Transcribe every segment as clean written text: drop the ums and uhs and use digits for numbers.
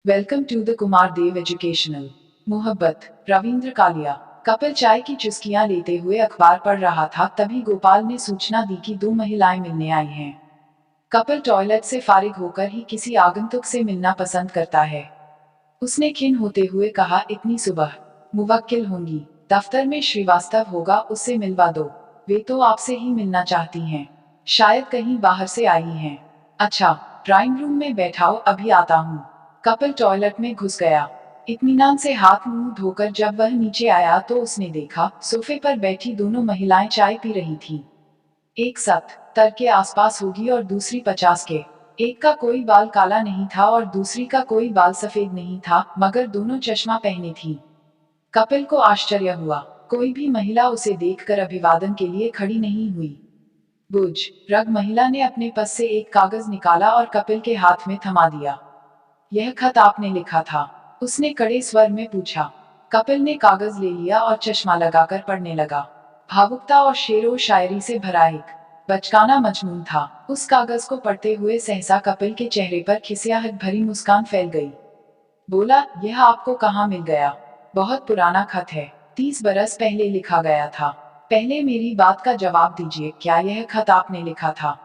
Welcome to the Kumar Dev educational. मोहब्बत। रविंद्र कालिया। कपिल चाय की चुस्कियां लेते हुए अखबार पढ़ रहा था, तभी गोपाल ने सूचना दी कि दो महिलाएं मिलने आई हैं। कपिल टॉयलेट से फारिग होकर ही किसी आगंतुक से मिलना पसंद करता है। उसने खिन्न होते हुए कहा, इतनी सुबह? मुवक्किल होंगी, दफ्तर में श्रीवास्तव होगा, उससे मिलवा दो। वे तो आपसे ही मिलना चाहती हैं, शायद कहीं बाहर से आई हैं। अच्छा, ड्राइंग रूम में बैठाओ, अभी आता हूँ। कपिल टॉयलेट में घुस गया। इत्मीनान से हाथ मुंह धोकर जब वह नीचे आया तो उसने देखा सोफे पर बैठी दोनों महिलाएं चाय पी रही थीं। एक 70 के आसपास होगी और दूसरी 50 के। एक का कोई बाल काला नहीं था और दूसरी का कोई बाल सफेद नहीं था, मगर दोनों चश्मा पहने थी। कपिल को आश्चर्य हुआ, कोई भी महिला उसे देखकर अभिवादन के लिए खड़ी नहीं हुई। बुझ रग महिला ने अपने पस से एक कागज निकाला और कपिल के हाथ में थमा दिया। यह खत आपने लिखा था? उसने कड़े स्वर में पूछा। कपिल ने कागज ले लिया और चश्मा लगाकर पढ़ने लगा। भावुकता और शेरो शायरी से भरा एक बचकाना मजमून था। उस कागज को पढ़ते हुए सहसा कपिल के चेहरे पर खिसियाहट भरी मुस्कान फैल गई। बोला, यह आपको कहाँ मिल गया? बहुत पुराना खत है, 30 बरस पहले लिखा गया था। पहले मेरी बात का जवाब दीजिए, क्या यह खत आपने लिखा था?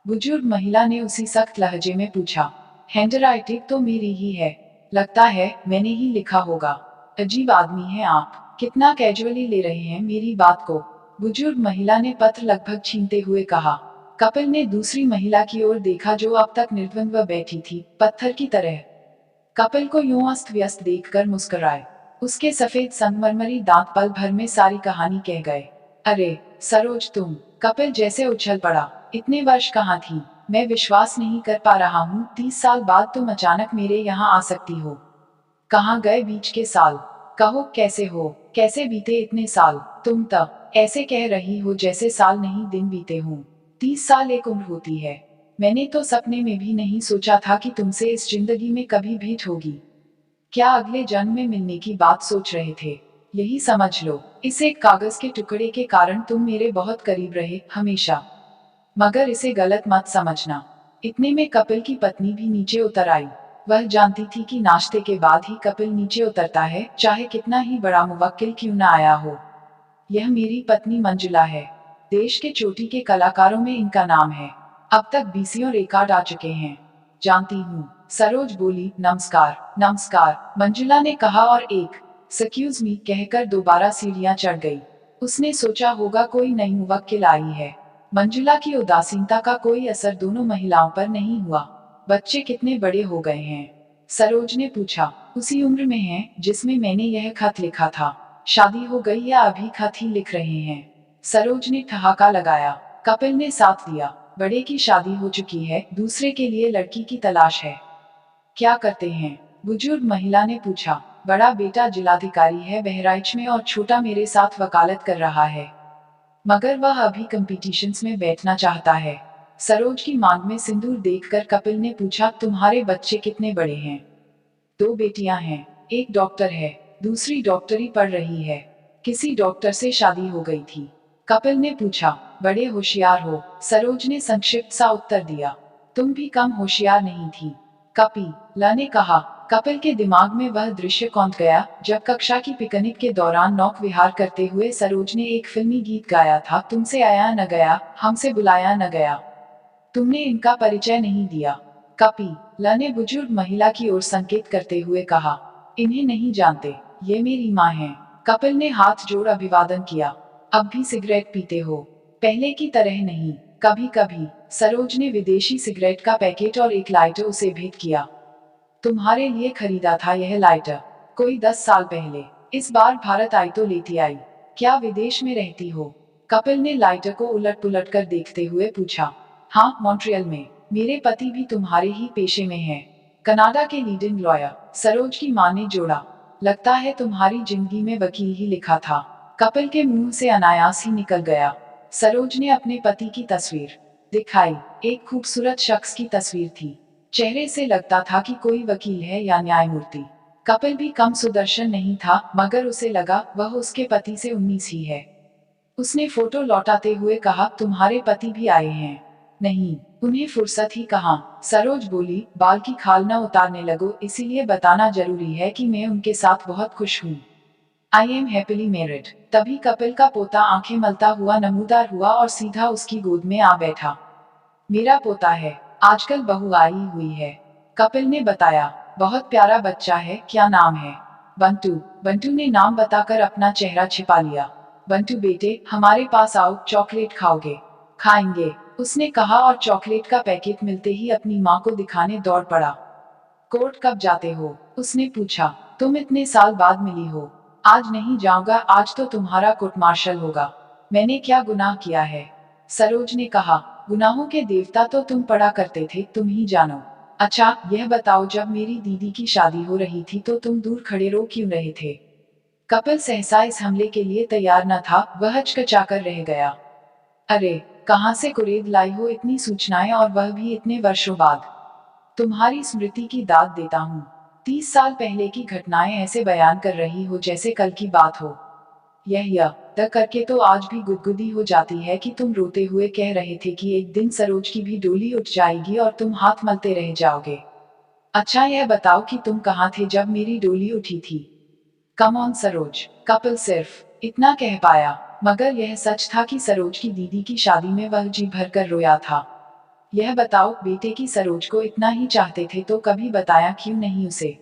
बुजुर्ग महिला ने उसी सख्त लहजे में पूछा। हैंडराइटिंग तो मेरी ही है, लगता है मैंने ही लिखा होगा। अजीब आदमी हैं आप, कितना कैजुअली ले रहे हैं मेरी बात को। बुजुर्ग महिला ने पत्र लगभग छीनते हुए कहा। कपिल ने दूसरी महिला की ओर देखा जो अब तक निर्द्वंद्व बैठी थी, पत्थर की तरह। कपिल को यूं अस्त व्यस्त देखकर मुस्कुराए। उसके सफेद संगमरमरी दांत पल भर में सारी कहानी कह गए। अरे सरोज, तुम? कपिल जैसे उछल पड़ा। इतने वर्ष कहाँ थी? मैं विश्वास नहीं कर पा रहा हूँ, 30 साल बाद तुम अचानक मेरे यहाँ आ सकती हो। कहाँ गए बीच के साल? कहो, कैसे हो? कैसे बीते इतने साल? तुम तब ऐसे कह रही हो जैसे साल नहीं दिन बीते हों। 30 साल एक उम्र होती है। मैंने तो सपने में भी नहीं सोचा था कि तुमसे इस जिंदगी में कभी भेंट होगी। क्या अगले जन्म में मिलने की बात सोच रहे थे? यही समझ लो, इस एक कागज के टुकड़े के कारण तुम मेरे बहुत करीब रहे, हमेशा। मगर इसे गलत मत समझना। इतने में कपिल की पत्नी भी नीचे उतर आई। वह जानती थी कि नाश्ते के बाद ही कपिल नीचे उतरता है, चाहे कितना ही बड़ा मुवक्किल क्यों न आया हो। यह मेरी पत्नी मंजुला है। देश के चोटी के कलाकारों में इनका नाम है। अब तक 20 रिकॉर्ड आ चुके हैं। जानती हूँ, सरोज बोली। नमस्कार। नमस्कार, मंजुला ने कहा और एक "एक्सक्यूज मी" कहकर दोबारा सीढ़ियां चढ़ गई। उसने सोचा होगा कोई नई मुवक्किल आई है। मंजुला की उदासीनता का कोई असर दोनों महिलाओं पर नहीं हुआ। बच्चे कितने बड़े हो गए हैं? सरोज ने पूछा। उसी उम्र में हैं जिसमें मैंने यह खत लिखा था। शादी हो गई या अभी खत ही लिख रहे हैं? सरोज ने ठहाका लगाया। कपिल ने साथ दिया। बड़े की शादी हो चुकी है, दूसरे के लिए लड़की की तलाश है। क्या करते हैं? बुजुर्ग महिला ने पूछा। बड़ा बेटा जिलाधिकारी है बहराइच में और छोटा मेरे साथ वकालत कर रहा है, मगर वह अभी कंपटीशंस में बैठना चाहता है। सरोज की मांग में सिंदूर देखकर कपिल ने पूछा, तुम्हारे बच्चे कितने बड़े हैं? 2 बेटियां हैं, एक डॉक्टर है, दूसरी डॉक्टरी पढ़ रही है। किसी डॉक्टर से शादी हो गई थी। कपिल ने पूछा। बड़े होशियार हो, सरोज ने संक्षिप्त सा उत्तर दिया। तुम भी कम होशियार नहीं थी, कपिल ने कहा। कपिल के दिमाग में वह दृश्य कौंध गया जब कक्षा की पिकनिक के दौरान नौक विहार करते हुए सरोज ने एक फिल्मी गीत गाया था, तुमसे आया न गया, हमसे बुलाया न गया। तुमने इनका परिचय नहीं दिया। कपिल ने बुजुर्ग महिला की ओर संकेत करते हुए कहा। इन्हें नहीं जानते, ये मेरी माँ है। कपिल ने हाथ जोड़ अभिवादन किया। अब भी सिगरेट पीते हो? पहले की तरह नहीं, कभी कभी। सरोज ने विदेशी सिगरेट का पैकेट और एक लाइटर उसे भेंट किया। तुम्हारे लिए खरीदा था यह लाइटर, कोई 10 साल पहले। इस बार भारत आई तो लेती आई। क्या विदेश में रहती हो? कपिल ने लाइटर को उलट पुलट कर देखते हुए पूछा। हाँ, मॉन्ट्रियल में। मेरे पति भी तुम्हारे ही पेशे में हैं, कनाडा के लीडिंग लॉयर। सरोज की मां ने जोड़ा। लगता है तुम्हारी जिंदगी में वकील ही लिखा था। कपिल के मुंह से अनायास ही निकल गया। सरोज ने अपने पति की तस्वीर दिखाई। एक खूबसूरत शख्स की तस्वीर थी। चेहरे से लगता था कि कोई वकील है या न्यायमूर्ति। कपिल भी कम सुदर्शन नहीं था, मगर उसे लगा वह उसके पति से 19 ही है। उसने फोटो लौटाते हुए कहा, तुम्हारे पति भी आए हैं? नहीं, उन्हें फुर्सत ही कहाँ। सरोज बोली, बाल की खाल न उतारने लगो, इसीलिए बताना जरूरी है कि मैं उनके साथ बहुत खुश हूँ। I am happily married. तभी कपिल का पोता आंखें मलता हुआ नमूदार हुआ और सीधा उसकी गोद में आ बैठा। मेरा पोता है, आजकल बहू आई हुई है, कपिल ने बताया। बहुत प्यारा बच्चा है, क्या नाम है? बंटू। बंटू ने नाम बताकर अपना चेहरा छिपा लिया। बंटू बेटे, हमारे पास आओ, चॉकलेट खाओगे? खाएंगे, उसने कहा और चॉकलेट का पैकेट मिलते ही अपनी माँ को दिखाने दौड़ पड़ा। कोर्ट कब जाते हो? उसने पूछा। तुम इतने साल बाद मिली हो। आज नहीं जाऊंगा, आज तो तुम्हारा कोर्ट मार्शल होगा। मैंने क्या गुनाह किया है? सरोज ने कहा। गुनाहों के देवता तो तुम पढ़ा करते थे, तुम ही जानो। अच्छा यह बताओ, जब मेरी दीदी की शादी हो रही थी तो तुम दूर खड़े रो क्यों रहे थे? कपिल सहसा इस हमले के लिए तैयार न था, वह हचकचाकर रह गया। अरे, कहाँ से कुरेद लाई हो इतनी सूचनाएं, और वह भी इतने वर्षों बाद। तुम्हारी स्मृति की दाद देता हूँ। 30 साल पहले की घटनाएं ऐसे बयान कर रही हो जैसे कल की बात हो। यह तक करके तो आज भी गुदगुदी हो जाती है कि तुम रोते हुए कह रहे थे कि एक दिन सरोज की भी डोली उठ जाएगी और तुम हाथ मलते रह जाओगे। अच्छा यह बताओ कि तुम कहाँ थे जब मेरी डोली उठी थी? कम ऑन सरोज, कपिल सिर्फ इतना कह पाया, मगर यह सच था कि सरोज की दीदी की शादी में वह जी भर कर रोया था। यह बताओ, बेटे की सरोज को इतना ही चाहते थे तो कभी बताया क्यों नहीं उसे?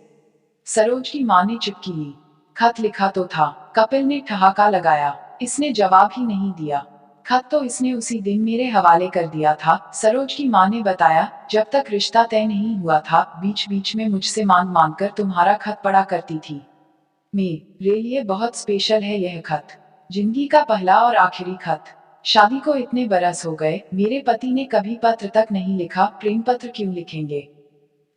सरोज की माँ ने चुटकी ली। खत लिखा तो था, कपिल ने ठहाका लगाया। इसने जवाब ही नहीं दिया। खत तो इसने उसी दिन मेरे हवाले कर दिया था, सरोज की माँ ने बताया। जब तक रिश्ता तय नहीं हुआ था, बीच बीच में मुझसे मांग मांग कर तुम्हारा खत पढ़ा करती थी। मेरे लिए बहुत स्पेशल है यह खत, जिंदगी का पहला और आखिरी खत। शादी को इतने बरस हो गए, मेरे पति ने कभी पत्र तक नहीं लिखा, प्रेम पत्र क्यों लिखेंगे?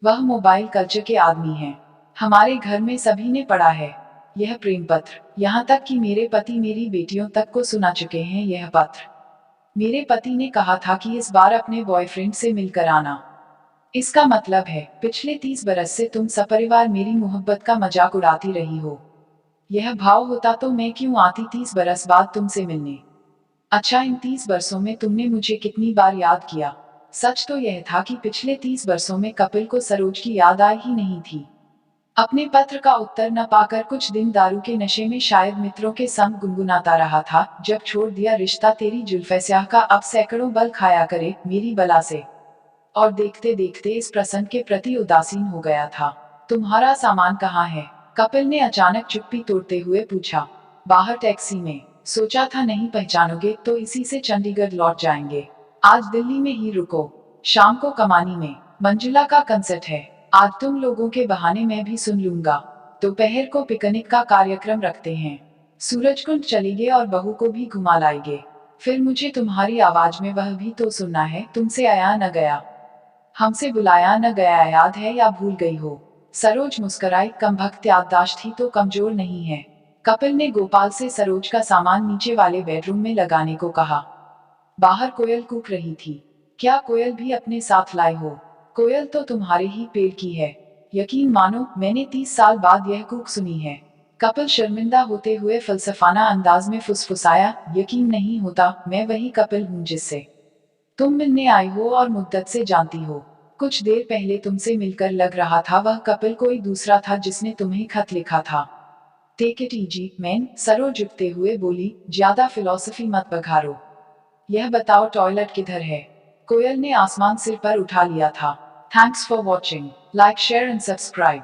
वह मोबाइल कल्चर के आदमी हैं। हमारे घर में सभी ने पढ़ा है यह प्रेम पत्र, यहाँ तक कि मेरे पति मेरी बेटियों तक को सुना चुके हैं यह पत्र। मेरे पति ने कहा था कि इस बार अपने बॉयफ्रेंड से मिलकर आना। इसका मतलब है पिछले 30 बरस से तुम सपरिवार मेरी मोहब्बत का मजाक उड़ाती रही हो। यह भाव होता तो मैं क्यों आती 30 बरस बाद तुमसे मिलने? अच्छा, इन 30 बरसों में तुमने मुझे कितनी बार याद किया? सच तो यह था कि पिछले 30 बरसों में कपिल को सरोज की याद आई ही नहीं थी। अपने पत्र का उत्तर न पाकर कुछ दिन दारू के नशे में शायद मित्रों के संग गुनगुनाता रहा था। जब छोड़ दिया रिश्ता तेरी जुल्फे स्याह का, अब सैकड़ों बल खाया करे मेरी बला से। और देखते देखते इस प्रसंग के प्रति उदासीन हो गया था। तुम्हारा सामान कहाँ है? कपिल ने अचानक चुप्पी तोड़ते हुए पूछा। बाहर टैक्सी में। सोचा था नहीं पहचानोगे तो इसी से चंडीगढ़ लौट जाएंगे। आज दिल्ली में ही रुको, शाम को कमानी में मंजुला का कंसर्ट है। आज तुम लोगों के बहाने मैं भी सुन लूंगा। दोपहर को पिकनिक का कार्यक्रम रखते हैं। सूरजकुंड चलेंगे और बहू को भी घुमा लाएंगे। फिर मुझे तुम्हारी आवाज में वह भी तो सुनना है, तुमसे आया न गया, हमसे बुलाया न गया, याद है या भूल गई हो? सरोज मुस्कुराई, कमबख्त याददाश्त ही तो कमजोर नहीं है। कपिल ने गोपाल से सरोज का सामान नीचे वाले बेडरूम में लगाने को कहा। बाहर कोयल कूक रही थी। क्या कोयल भी अपने साथ लाए हो? कोयल तो तुम्हारे ही पेड़ की है। यकीन मानो, मैंने 30 साल बाद यह कूक सुनी है। कपिल शर्मिंदा होते हुए फलसफाना अंदाज में फुसफुसाया, यकीन नहीं होता, मैं वही कपिल हूँ जिससे तुम मिलने आई हो और मुद्दत से जानती हो। कुछ देर पहले तुमसे मिलकर लग रहा था वह कपिल कोई दूसरा था जिसने तुम्हें खत लिखा था। टेक इट इजी मैन, सरो झुकते हुए बोली, ज्यादा फिलॉसफी मत बघारो। यह बताओ टॉयलेट किधर है? कोयल ने आसमान सिर पर उठा लिया था। Thanks for watching, like share and subscribe.